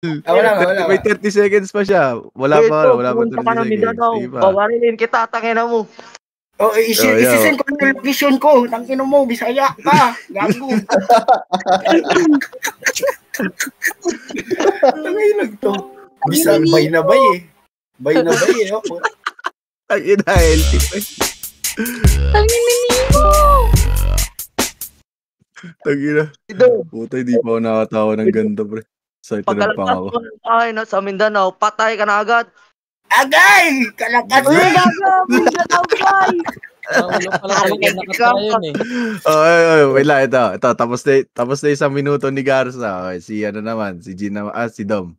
Wala. May 30 seconds pa siya. Wala pa 30 seconds. Sige pa. Babarilin kita, tangina mo. Isisend ko yung location ko. Tangina mo, Bisaya ka. Gago. Tangina to. Bisaya, bay na bay eh. Bay na bay eh. Tangina, healthy pa eh. Tangina mo. Tangina. Puta, hindi pa ako nakatawa ng ganda, pre. Excited na pa ako. Ay, sa Mindanao, patay ka na agad. Agay! Kalakas! Uy, gago! Mindanao, guys! Wait lang, ito. Tapos na isang minuto ni Garza. Okay, si Gina, si Dom.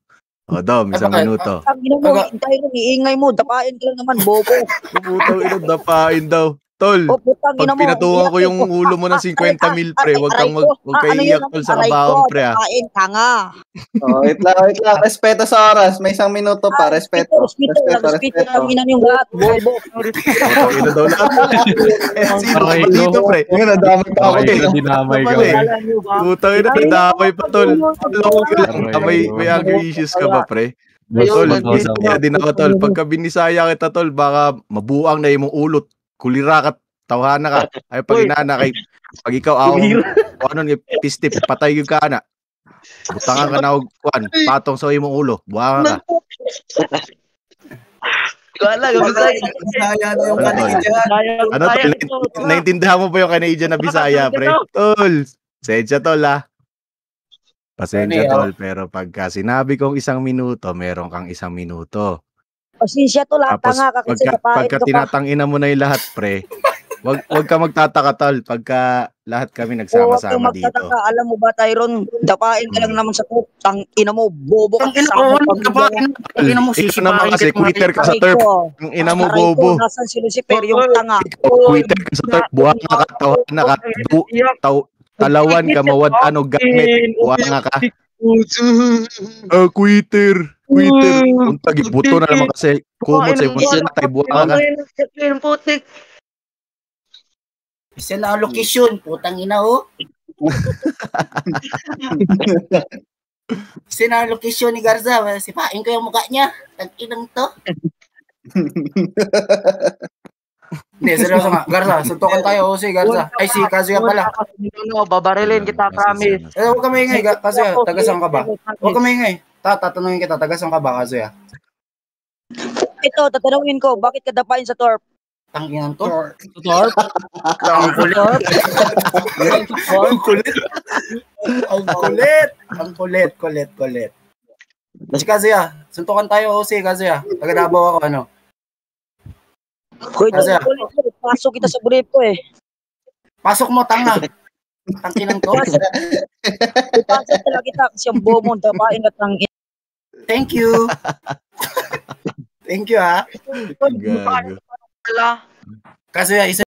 Dom, isang minuto. Ang ina mo, iingay mo, dapain ka lang naman, bobo. Puputang ina, dapain daw. Tol, pag pinatungan ko yung ulo mo ng 50 mil, pre, huwag kang iiyak, tol, sa kabahang, pre, ha? Dapain ka nga. Wait lang. Respeto sa oras. May isang minuto pa. Respeto. Ang ina yung lahat, bobo. Ina daw lahat. Sino ba dito, pre? Ngayon, nadamay pa ako. Dinamay ka. Putang ina, nadamay pa, tol. May anger issues ka ba, pre? Tol, kaya din ako, tol. Pagka binisaya kita, tol, baka mabuang na yung ulot. Kulira ka, tawhana ka. Ay, pag inana kay, pag ikaw pistip, patay yung ka na. Butangan ka na, patong sa imong ulo. Buhangan ka. Wala, Bisaya na yung Canadian. Naintindihan mo pa yung Canadian na Bisaya, pre? Tol, pasensya, tol, ha? Pasensya, tol, pero pagka sinabi kong 1 minuto, meron kang 1 minuto. Pasensya to, lahat nga ka kasi dapain pagka ka pa. tinatangina mo na yung lahat, pre, wag ka magtataka, tol, pagka lahat kami nagsama-sama dito. Magtataka, alam mo ba, Tyron, dapain ka lang naman sa turf. Ang ina mo, bobo ka sa Ina mo, ikaw naman kasi quitter ka sa turf. Ang ina mo, bobo. Nasaan si Lucifer, yung tanga. Quitter ka sa turf, buwang ka, tawahan ka, talawan ka, mawad gamit, buwang ka. Quitter. Kung tagibuto na naman kasi kumot sa ibon patay, buwang ka. Putik. Isa na ang location, putang ina oh. Isa na ang location ni Garza, sipain ko yung mukha niya. Tag-inang to. Hindi, seryoso nga. Garza, suntukan tayo. Si Garza. Ay, si Kazuya pala. Babarilin kita, promise. Huwag ka maingay, Kazuya. Tagasang ka ba? Huwag ka maingay. Tatanungin kita, tagasang ka ba, Kazuya? Ito, tatanungin ko, bakit ka dapain sa turf? Tanginang to? Torp? Ang kulit. Ang kulit. Si Kazuya, suntukan tayo, si Kazuya. Taga-Davao ako, ano? Pasok kita sa brief ko eh. Pasok mo, tanga. Tanginang to? Pasok talaga kita kasi ang bobo, dapain ka tangin. Thank you. Thank you, ha? Gago. Wala. Kazuya, isa